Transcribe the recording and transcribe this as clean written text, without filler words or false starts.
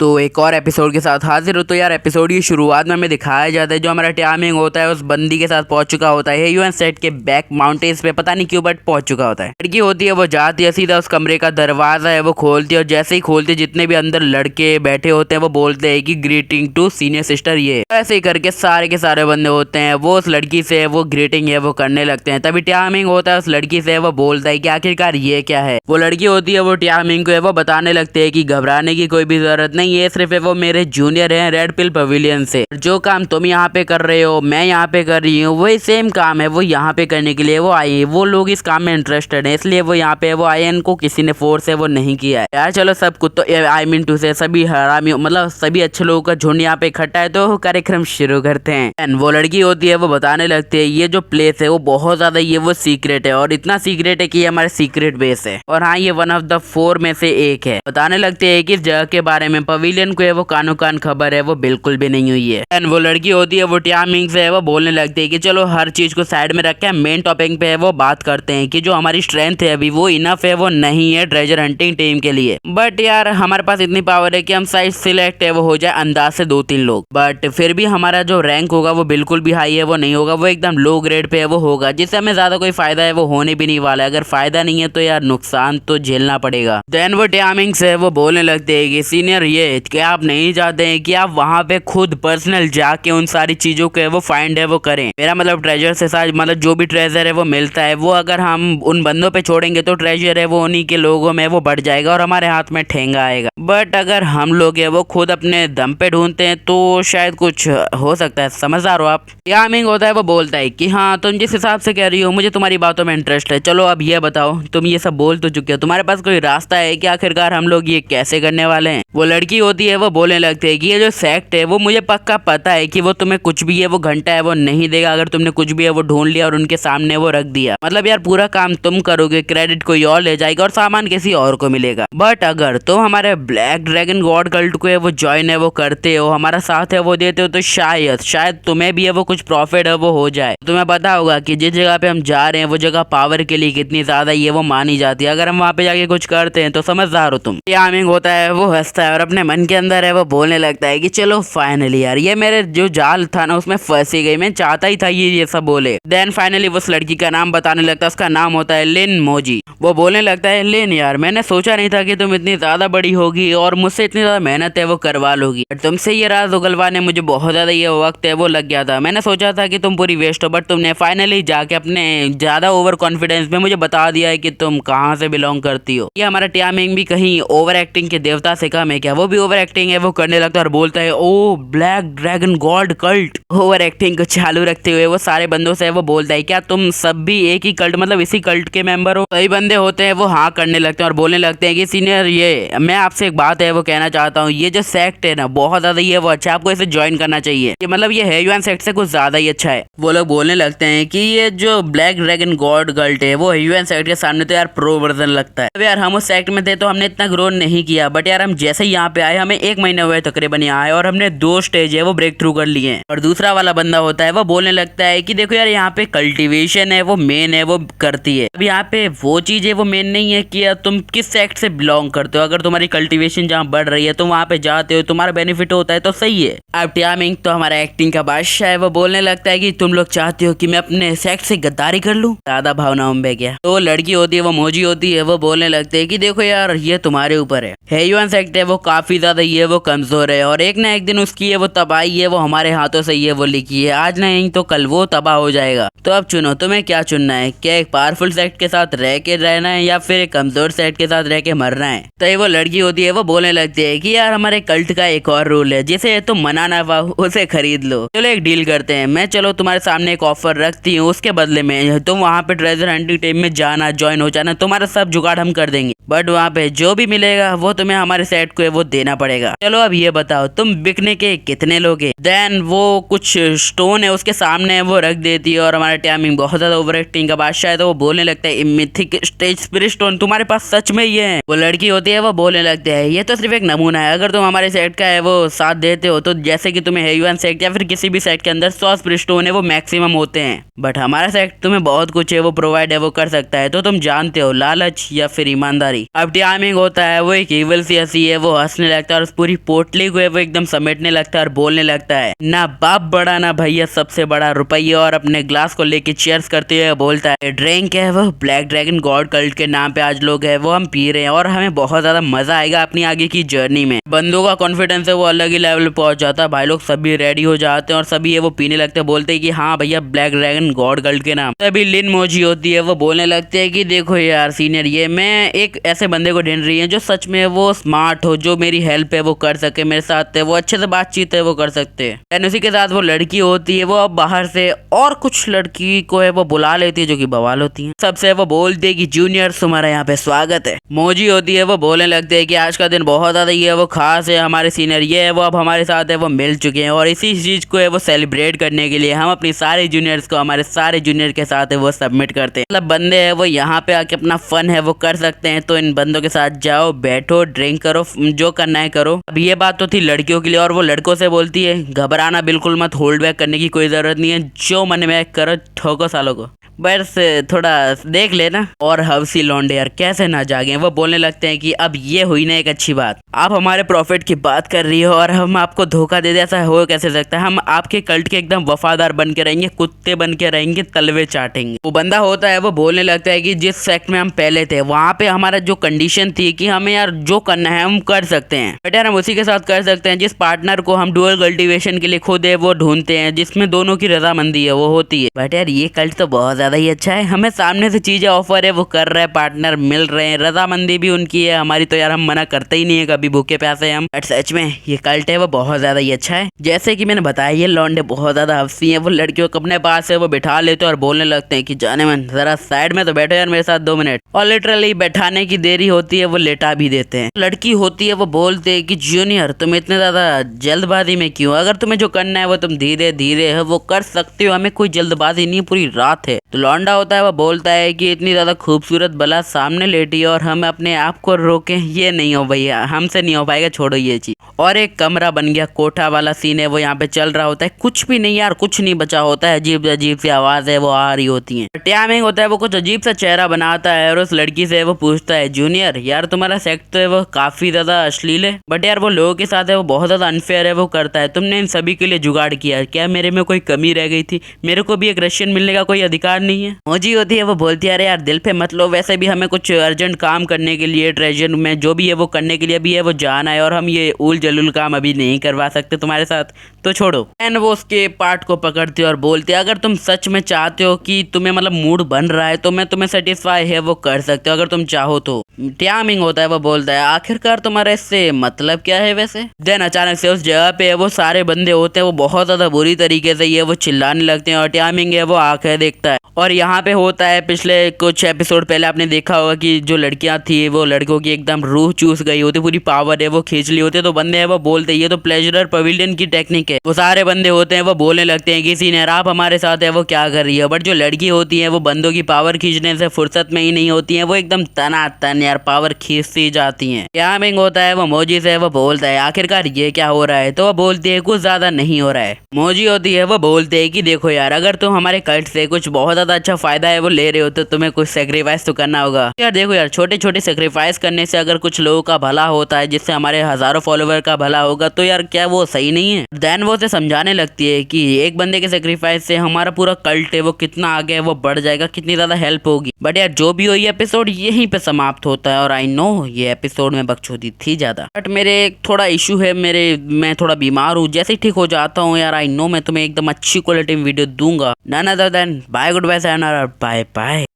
तो एक और एपिसोड के साथ हाजिर हो। तो यार एपिसोड की शुरुआत में हमें दिखाया जाता है जो हमारा टाइमिंग होता है उस बंदी के साथ पहुंच चुका होता है यूएन सेट के बैक माउंटेन्स पे, पता नहीं क्यों बट पहुंच चुका होता है। लड़की होती है वो जाती है सीधा उस कमरे का दरवाजा है वो खोलती है और जैसे ही खोलती जितने भी अंदर लड़के बैठे होते हैं वो बोलते हैं कि ग्रीटिंग टू सीनियर सिस्टर। ये ऐसे ही करके सारे के सारे बंदे होते हैं वो उस लड़की से वो ग्रीटिंग है वो करने लगते हैं। तभी टाइमिंग होता है उस लड़की से वो बोलता है कि आखिरकार ये क्या है। वो लड़की होती है वो टाइमिंग को है वो बताने लगते है कि घबराने की कोई भी जरूरत नहीं है, सिर्फ है वो मेरे जूनियर हैं रेड पिल पवेलियन से। जो काम तुम यहाँ पे कर रहे हो मैं यहाँ पे कर रही हूँ वही सेम काम है वो यहाँ पे करने के लिए वो आई है। वो लोग इस काम में इंटरेस्टेड है इसलिए वो यहाँ पे वो आए, इनको किसी ने फोर्स है वो नहीं किया है। यार चलो सब कुछ तो आई मीन टू से सभी हरामी मतलब सभी अच्छे लोगों का झुंड यहाँ पे इकट्ठा है तो कार्यक्रम शुरू करते हैं। वो लड़की होती है वो बताने लगती है ये जो प्लेस है वो बहुत ज्यादा ये वो सीक्रेट है और इतना सीक्रेट है कि ये हमारे सीक्रेट बेस है और हाँ ये वन ऑफ द 4 में से एक है। बताने लगते हैं कि इस जगह के बारे में पवेलियन को है वो कानो कान खबर है वो बिल्कुल भी नहीं हुई है। एंड वो लड़की होती है वो टाइमिंग से है वो बोलने लगती है कि चलो हर चीज को साइड में रख के मेन टॉपिक पे है वो बात करते हैं कि जो हमारी स्ट्रेंथ है अभी वो इनफ है वो नहीं है ट्रेजर हंटिंग टीम के लिए। बट यार हमारे पास इतनी पावर है कि हम शायद सिलेक्ट है वो हो जाए अंदाज से 2-3 लोग, बट फिर भी हमारा जो रैंक होगा वो बिल्कुल भी हाई है वो नहीं होगा, वो एकदम लो ग्रेड पे है वो होगा जिससे हमें ज्यादा कोई फायदा है वो होने भी नहीं वाला है। अगर फायदा नहीं है तो यार नुकसान तो झेलना पड़ेगा। देन वो टाइमिंग से वो बोलने लगते हैं कि सीनियर ये क्या आप नहीं चाहते हैं कि आप वहाँ पे खुद पर्सनल जाके उन सारी चीजों के वो फाइंड है वो करें। मेरा मतलब ट्रेजर से साथ मतलब जो भी ट्रेजर है वो मिलता है वो अगर हम उन बंदों पे छोड़ेंगे तो ट्रेजर है वो उन्हीं के लोगों में वो बढ़ जाएगा और हमारे हाथ में ठेंगा आएगा। बट अगर हम लोग है वो खुद अपने दम पे ढूंढते हैं तो शायद कुछ हो सकता है। समझदार हो आप। टाइमिंग होता है वो बोलता है कि हाँ तुम जिस हिसाब से कह रही हो मुझे तुम्हारी बातों में इंटरेस्ट है। चलो अब ये बताओ तुम ये सब बोल तो चुके हो, तुम्हारे पास कोई रास्ता है कि आखिरकार हम लोग ये कैसे करने वाले हैं। वो लड़की होती है वो बोलने लगती है कि ये जो सेक्ट है वो मुझे पक्का पता है कि वो तुम्हें कुछ भी है वो घंटा है वो नहीं देगा अगर तुमने कुछ भी है वो ढूंढ लिया और उनके सामने वो रख दिया। मतलब यार पूरा काम तुम करोगे, क्रेडिट कोई और ले जाएगा और सामान किसी और को मिलेगा। बट अगर तुम हमारे ब्लैक ड्रैगन गॉड कल्ट को है वो ज्वाइन है वो करते हो, हमारा साथ है वो देते हो तो शायद तुम्हें भी है वो कुछ प्रॉफिट है वो हो जाए। तुम्हें पता होगा कि जिस जगह पे हम जा रहे हैं वो जगह पावर के लिए कितनी ज्यादा ये वो मानी जाती है। अगर हम वहाँ पे जाके कुछ करते हैं तो समझदार हो तुम। टाइमिंग होता है वो हंसता है और अपने मन के अंदर है वो बोलने लगता है कि चलो फाइनली यार ये मेरे जो जाल था ना उसमें फंसी गई, मैं चाहता ही था ये सब बोले। देन फाइनली वो उस लड़की का नाम बताने लगता है, उसका नाम होता है लिन मोजी। वो बोलने लगता है लिन यार मैंने सोचा नहीं था कि तुम इतनी ज्यादा बड़ी होगी और मुझसे इतनी ज्यादा मेहनत है वो करवा लोगी, बट तुमसे ये राज उगलवाने मुझे बहुत ज्यादा ये वक्त है वो लग गया था। मैंने सोचा था कि तुम पूरी वेस्ट हो बट तुमने फाइनली जाके अपने ज्यादा ओवर कॉन्फिडेंस में मुझे बता दिया है कि तुम कहाँ से बिलोंग करती हो। ये हमारा टाइमिंग भी कहीं ओवर एक्टिंग के देवता से कम है क्या। वो भी ओवर एक्टिंग है वो करने लगता है और बोलता है oh black dragon god cult. Over acting को चालू रखते हुए वो सारे बंदों से वो बोलता है क्या तुम सब भी एक ही कल्ट मतलब इसी कल्ट के मेंबर हो। कई बंदे होते हैं वो हाँ करने लगते हैं और बोलने लगते हैं कि सीनियर ये मैं आपसे एक बात है वो कहना चाहता हूँ, ये जो सेक्ट है ना बहुत ज्यादा ये वो अच्छा है, आपको इसे ज्वाइन करना चाहिए। ये मतलब ये है ह्यूएन सेक्ट से कुछ ज्यादा ही अच्छा है। वो लोग बोलने लगते हैं कि ये जो ब्लैक ड्रैगन गॉड कल्ट है वो ह्यूएन सेक्ट के सामने तो यार प्रो वर्जन लगता है। अब यार हम उस सेक्ट में थे तो हमने इतना ग्रो नहीं किया, बट यार हम जैसे ही यहाँ पे आए हमें 1 महीना हुआ है तकरीबन यहाँ आए और हमने 2 स्टेज है वो ब्रेक थ्रू कर लिए हैं। और दूसरा वाला बंदा होता है वो बोलने लगता है कि देखो यार यहाँ पे कल्टीवेशन है वो मेन है वो करती है। अब यहाँ पे वो चीज है वो मेन नहीं है कि यार तुम किस सेक्ट से बिलोंग करते हो। अगर तुम्हारी कल्टीवेशन जहाँ बढ़ रही है तुम वहाँ पे जाते हो तुम्हारा बेनिफिट होता है तो सही है। अब टाइमिंग तो हमारा एक्टिंग का बादशाह है वो बोलने लगता है कि तुम लोग चाहते हो कि मैं अपने सेक्ट से गद्दारी कर लूं, ज्यादा भावनाओं में गया। तो लड़की होती है वो मोजी होती है वो बोलने लगते है कि देखो यार ये तुम्हारे ऊपर है। ह्यूएन सेक्ट है वो काफी ज्यादा ये वो कमजोर है और एक ना एक दिन उसकी ये वो तबाही है वो हमारे हाथों से ये वो लिखी है, आज नहीं तो कल वो तबाह हो जाएगा। तो अब चुनो तुम्हें क्या चुनना है, क्या एक पावरफुल सेक्ट के साथ रह के रहना है या फिर एक कमजोर सेक्ट के साथ रह के मरना है। तो ये वो लड़की होती है वो बोलने लगती है कि यार हमारे कल्ट का एक और रूल है, जिसे तुम मना ना पाओ उसे खरीद लो। चलो एक डील करते हैं, मैं चलो तुम्हारे सामने एक ऑफर रखती हूँ, उसके बदले में तुम वहाँ पे ट्रेजर हंटिंग टीम में जाना ज्वाइन हो जाना, तुम्हारा सब जुगाड़ हम कर देंगे, बट वहाँ पे जो भी मिलेगा वो तुम्हें हमारे सेट को वो देना पड़ेगा। चलो अब ये बताओ तुम बिकने के कितने लोगे। देन वो कुछ स्टोन है उसके सामने वो रख देती है और हमारा टाइमिंग बहुत ज्यादा ओवर एक्टिंग का बादशाह है तो वो बोलने लगता है मिथिक स्टेज स्पिरिट स्टोन तुम्हारे पास सच में ये है। वो लड़की होती है वो बोलने लगते हैं ये तो सिर्फ एक नमूना है, अगर तुम हमारे सेट का है वो साथ देते हो तो जैसे कि तुम्हें ह्यूएन सेट या फिर किसी भी सेट के अंदर 100 स्पिरिट स्टोन है वो मैक्सिमम होते हैं, बट हमारा सेट तुम्हें बहुत कुछ है वो प्रोवाइड है वो कर सकता है। तो तुम जानते हो लालच या फिर ईमानदारी। हमारी। अब टाइमिंग होता है वो एक इवल सी हंसी है, वो हंसने लगता है और उस पूरी पोटली को है वो एकदम समेटने लगता है और बोलने लगता है, ना बाप बड़ा ना भैया सबसे बड़ा रुपया, और अपने ग्लास को लेके चीयर्स करते हुए बोलता है ड्रिंक है वो ब्लैक ड्रैगन गॉड कल्ट के नाम पे आज लोग है वो हम पी रहे हैं और हमें बहुत ज्यादा मजा आएगा अपनी आगे की जर्नी में। बंदों का कॉन्फिडेंस है वो अलग ही लेवल पे पहुंच जाता है। भाई लोग सभी रेडी हो जाते हैं और सभी ये वो पीने लगते हैं, बोलते हैं कि हाँ भैया ब्लैक ड्रैगन गॉड कल्ट के नाम। तभी लिन मोजी होती है वो बोलने लगते हैं कि देखो यार सीनियर, ये मैं एक ऐसे बंदे को ढूंढ रही है जो सच में वो स्मार्ट हो, जो मेरी हेल्प है वो कर सके, मेरे साथ है वो अच्छे से बातचीत है वो कर सकते हैं। एंड उसी के साथ वो लड़की होती है वो अब बाहर से और कुछ लड़की को है वो बुला लेती है जो कि बवाल होती है। सबसे वो बोलती है कि जूनियर तुम्हारा यहाँ पे स्वागत है। मोजी होती है वो बोलने लगते हैं कि आज का दिन बहुत ज्यादा ये वो खास है, हमारे सीनियर ये है वो अब हमारे साथ है वो मिल चुके हैं और इसी चीज को है वो सेलिब्रेट करने के लिए हम अपनी सारे जूनियर्स को हमारे सारे जूनियर के साथ है वो सबमिट करते हैं। मतलब बंदे है वो यहाँ पे आके अपना फन है वो कर सकते हैं, तो इन बंदों के साथ जाओ, बैठो, ड्रिंक करो, जो करना है करो। अब ये बात तो थी लड़कियों के लिए, और वो लड़कों से बोलती है घबराना बिल्कुल मत, होल्ड बैक करने की कोई जरूरत नहीं है, जो मन में करो, ठोको सालों को, बस थोड़ा देख लेना। और हवसी लौंडे यार कैसे ना जागे, वो बोलने लगते हैं कि अब ये हुई ना एक अच्छी बात, आप हमारे प्रॉफिट की बात कर रही हो और हम आपको धोखा दे दे, ऐसा हो कैसे सकता है? हम आपके कल्ट के एकदम वफादार बन के रहेंगे, कुत्ते बन के रहेंगे, तलवे चाटेंगे। वो बंदा होता है वो बोलने लगता है कि जिस सेक्ट में हम पहले थे वहाँ पे हमारा जो कंडीशन थी कि हमें यार जो करना है हम कर सकते हैं, बट यार हम उसी के साथ कर सकते हैं जिस पार्टनर को हम डुअल कल्टीवेशन के लिए खुद है वो ढूंढते हैं, जिसमें दोनों की रजामंदी है वो होती है। बट यार ये कल्ट तो बहुत ज्यादा ही अच्छा है, हमें सामने से चीजें ऑफर है वो कर रहे हैं, पार्टनर मिल रहे हैं, रजामंदी भी उनकी है, हमारी तो यार हम मना करते ही नहीं है कभी भूखे प्यासे हम। बट सच में ये कल्ट है वो बहुत ज्यादा ही अच्छा है। जैसे कि मैंने बताया ये लौंडे बहुत ज्यादा हफ्सी है, वो लड़कियों को अपने पास है वो बिठा लेते हैं और बोलने लगते हैं कि जाने मन जरा साइड में तो बैठो यार मेरे साथ 2 मिनट, और लिटरली बैठाने की देरी होती है वो लेटा भी देते हैं। लड़की होती है वो बोलते है कि जूनियर तुम इतने ज्यादा जल्दबाजी में क्यों, अगर तुम्हें जो करना है वो तुम धीरे धीरे है वो कर सकते हो, हमें कोई जल्दबाजी नहीं, पूरी रात है। तो लौंडा होता है वो बोलता है कि इतनी ज्यादा खूबसूरत बला सामने लेटी है और हम अपने आप को रोके, ये नहीं हो भैया, हमसे नहीं हो पाएगा, छोड़ो ये चीज। और एक कमरा बन गया, कोठा वाला सीन है वो यहाँ पे चल रहा होता है, कुछ भी नहीं यार, कुछ नहीं बचा होता है, अजीब अजीब सी आवाज है वो आ रही होती है। टाइमिंग होता है वो कुछ अजीब सा चेहरा बनाता है और उस लड़की से वो पूछता है जूनियर यार तुम्हारा सेक्स तो है वो काफी ज्यादा अश्लील है, बट यार वो लोगों के साथ है वो बहुत ज्यादा अनफेयर है वो करता है, तुमने इन सभी के लिए जुगाड़ किया, क्या मेरे में कोई कमी रह गई थी? मेरे को भी एक रशियन मिलने का कोई अधिकार नहीं है? मोजी होती है वो बोलती है अरे यार दिल पे मत लो, वैसे भी हमें कुछ अर्जेंट काम करने के लिए ट्रेजर में जो भी है वो करने के लिए भी है वो जाना है, और हम ये उल जलूल काम अभी नहीं करवा सकते तुम्हारे साथ, तो छोड़ो। एंड वो उसके पार्ट को पकड़ती है और बोलती है अगर तुम सच में चाहते हो कि तुम्हें मतलब मूड बन रहा है तो मैं तुम्हें सेटिस्फाई है वो कर सकते हो, अगर तुम चाहो तो। टाइमिंग होता है वो बोलता है आखिरकार तुम्हारा इससे मतलब क्या है वैसे? देन अचानक से उस जगह पे वो सारे बंदे होते हैं वो बहुत ज्यादा बुरी तरीके से ये वो चिल्लाने लगते हैं और टाइमिंग है वो आंखें देखता है। और यहाँ पे होता है पिछले कुछ एपिसोड पहले आपने देखा होगा कि जो लड़कियां थी वो लड़कों की एकदम रूह चूस गई होती, पूरी पावर है वो खींच ली होती है, तो बंदे हैं वो बोलते हैं ये तो प्लेजरर पवेलियन की टेक्निक है। वो सारे बंदे होते हैं वो बोलने लगते हैं कि सीनियर आप हमारे साथ है वो क्या कर रही है, बट जो लड़की होती है वो बंदों की पावर खींचने से फुर्सत में ही नहीं होती है, वो एकदम तनातन यार पावर खींचती जाती है। टाइमिंग होता है वो मोजी से वो बोलता है आखिरकार ये क्या हो रहा है, तो वो बोलती है कुछ ज्यादा नहीं हो रहा है। मोजी होती है वो बोलते है कि देखो यार अगर तुम हमारे कल्ट से कुछ बहुत ज्यादा अच्छा फायदा है वो ले रहे हो तो तुम्हें कुछ सेक्रीफाइस तो करना होगा यार। देखो यार छोटे छोटे सेक्रीफाइस करने से अगर कुछ लोगों का भला होता है, जिससे हमारे हजारों फॉलोवर का भला होगा, तो यार क्या वो सही नहीं है? देन वो उसे समझाने लगती है कि एक बंदे के सेक्रीफाइस से हमारा पूरा कल्ट है वो कितना आगे है वो बढ़ जाएगा, कितनी ज्यादा हेल्प होगी। बट यार जो भी हो ये एपिसोड यहीं पे समाप्त होता है, और आई नो ये एपिसोड में बकचोदी थी ज्यादा, बट मेरे थोड़ा इशू है, मैं थोड़ा बीमार हूँ, जैसे ही ठीक हो जाता हूँ यार आई नो मैं तुम्हें एकदम अच्छी क्वालिटी में वीडियो दूंगा। None other than bye, goodbye, sayonara, bye bye.